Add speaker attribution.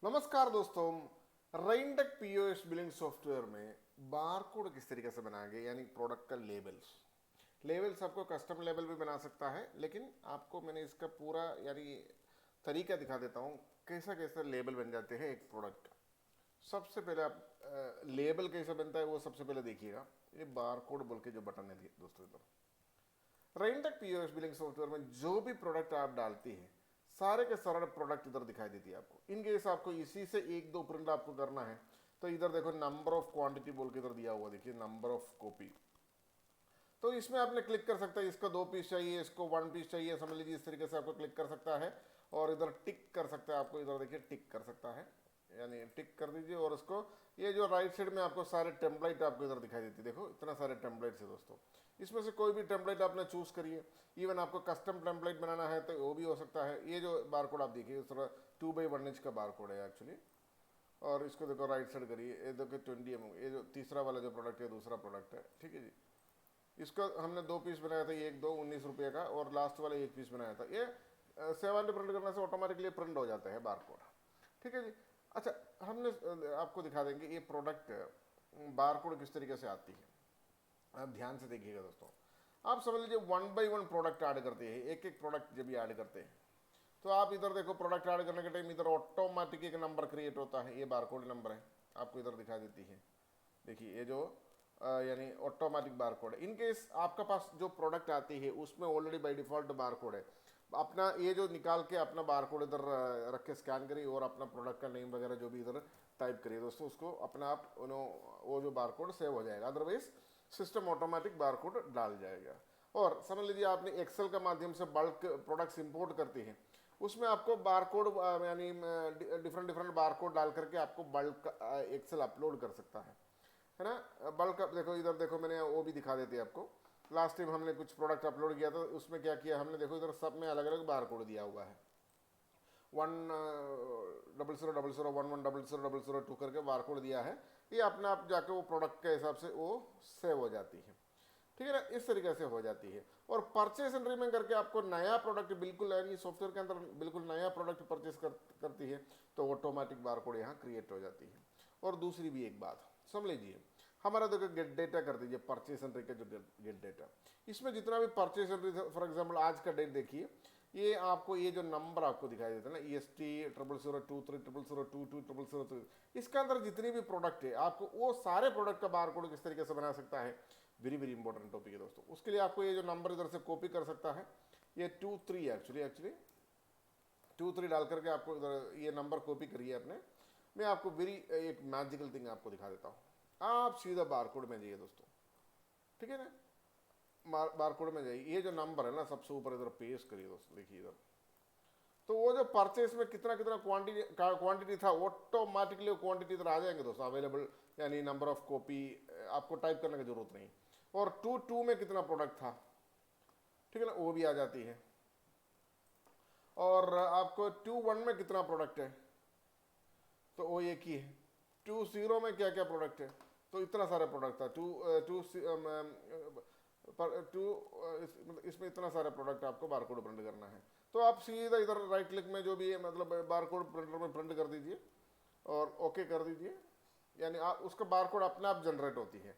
Speaker 1: नमस्कार दोस्तों, रेनटेक POS billing software में बारकोड किस तरीके से बनाएंगे, यानी प्रोडक्ट का लेबल्स आपको कस्टम लेबल भी बना सकता है, लेकिन आपको मैंने इसका पूरा यानी तरीका दिखा देता हूँ कैसा कैसा लेबल बन जाते हैं एक प्रोडक्ट का। सबसे पहले आप लेबल कैसे बनता है वो सबसे पहले देखिएगा। ये बारकोड बोल के जो बटन है दोस्तों, इधर रेनटेक पीओएस बिलिंग सॉफ्टवेयर में जो भी प्रोडक्ट आप डालती है सारे के सारे प्रोडक्ट इधर दिखाई देती है आपको। इन केस आपको इसी से एक दो प्रिंट आपको करना है तो इधर देखो नंबर ऑफ क्वांटिटी बोल के इधर दिया हुआ, देखिए नंबर ऑफ कॉपी। तो इसमें आपने क्लिक कर सकता है, इसको 2 पीस चाहिए, इसको 1 पीस चाहिए, समझ लीजिए इस तरीके से आपको क्लिक कर सकता है और इधर टिक कर सकता है। आपको इधर देखिए टिक कर सकता है, यानी टिक कर दीजिए और उसको ये जो राइट साइड में आपको सारे टेम्पलेट आपको इधर दिखाई देती है। देखो इतना सारे टेम्पलेट्स है दोस्तों, इसमें से कोई भी टेम्पलेट आपने चूज करिए। इवन आपको कस्टम टेम्पलेट बनाना है तो वो भी हो सकता है। ये जो बारकोड आप देखिए इस तरह 2x1 इंच का बारकोड है एक्चुअली। और इसको देखो राइट साइड करिए, ये देखो 20 mm, ये जो तीसरा वाला जो प्रोडक्ट है दूसरा प्रोडक्ट है, ठीक है जी। इसका हमने 2 पीस बनाया था, एक दो 19 रुपये का, और लास्ट वाला 1 पीस बनाया था। ये 7 प्रिंट करने से ऑटोमेटिकली प्रिंट हो जाता है बारकोड, ठीक है जी। अच्छा, हमने आपको दिखा देंगे ये प्रोडक्ट बारकोड किस तरीके से आती है। आप ध्यान से देखिएगा दोस्तों। आप समझ लीजिए 1 by 1 प्रोडक्ट ऐड करते हैं, एक एक प्रोडक्ट जब भी ऐड करते हैं तो आप इधर देखो प्रोडक्ट ऐड करने के टाइम इधर ऑटोमेटिक एक नंबर क्रिएट होता है। ये बारकोड नंबर है, आपको इधर दिखा देती है। देखिए ये जो यानी ऑटोमेटिक बारकोड है। इन केस आपका पास जो प्रोडक्ट आती है उसमें ऑलरेडी बाय डिफॉल्ट बारकोड है, अपना ये जो निकाल के अपना बारकोड इधर रख के स्कैन करिए और अपना प्रोडक्ट का नेम वगैरह जो भी इधर टाइप करिए दोस्तों, उसको अपना आप वो जो बारकोड सेव हो जाएगा। अदरवाइज सिस्टम ऑटोमेटिक बारकोड डाल जाएगा। और समझ लीजिए आपने एक्सेल का माध्यम से बल्क प्रोडक्ट्स इंपोर्ट करती हैं, उसमें आपको बारकोड यानी डिफरेंट डिफरेंट बारकोड डाल करके आपको बल्क एक्सेल अपलोड कर सकता है ना। बल्क देखो इधर देखो, मैंने वो भी दिखा देती है आपको। लास्ट टाइम हमने कुछ प्रोडक्ट अपलोड किया था, उसमें क्या किया हमने, देखो इधर सब में अलग अलग बारकोड दिया हुआ है। 1000011000002 करके बारकोड दिया है। ये अपने आप जाके वो प्रोडक्ट के हिसाब से वो सेव हो जाती है, ठीक है ना। इस तरीके से हो जाती है। और परचेस एंट्री में करके आपको नया प्रोडक्ट बिल्कुल यानी सॉफ्टवेयर के अंदर बिल्कुल नया प्रोडक्ट परचेस करती है तो ऑटोमेटिक बारकोड यहाँ क्रिएट हो जाती है। और दूसरी भी एक बात समझ लीजिए, हमारा देखो गेट डेटा कर दीजिए, परचेस एंट्री का जो गेट डेटा, इसमें जितना भी परचेस एंट्री, फॉर एग्जाम्पल आज का डेट देखिए, ये आपको ये जो नंबर आपको दिखाई देता है ना, EST 000230022003, इसके अंदर जितनी भी प्रोडक्ट है आपको वो सारे प्रोडक्ट का बारकोड किस तरीके से बना सकता है। वेरी वेरी इंपॉर्टेंट टॉपिक है दोस्तों। उसके लिए आपको ये जो नंबर इधर से कॉपी कर सकता है, ये 23 एक्चुअली 23 डाल करके आपको इधर ये नंबर कॉपी करिए अपने। मैं आपको वेरी एक मैजिकल थिंग आपको दिखा देता हूँ। आप सीधा बारकोड में जाइए दोस्तों, ठीक है ना। बारकोड में जाइए, ये जो नंबर है ना सबसे ऊपर इधर पेस्ट करिए दोस्तों, देखिए इधर। तो वो जो परचेस में कितना कितना क्वांटिटी था ऑटोमेटिकली क्वांटिटी इधर आ जाएंगे दोस्तों अवेलेबल, यानी नंबर ऑफ कॉपी आपको टाइप करने की जरूरत नहीं। और 2 में कितना प्रोडक्ट था, ठीक है ना, वो भी आ जाती है। और आपको 2 1 में कितना प्रोडक्ट है तो वो एक ही है। 2 0 में क्या क्या प्रोडक्ट है तो इतना सारा प्रोडक्ट था। इसमें इतना सारा प्रोडक्ट आपको बारकोड प्रिंट करना है तो आप सीधा इधर राइट क्लिक में जो भी है मतलब बारकोड प्रिंटर में प्रिंट कर दीजिए और ओके कर दीजिए, यानी आप उसका बारकोड अपने आप जनरेट होती है।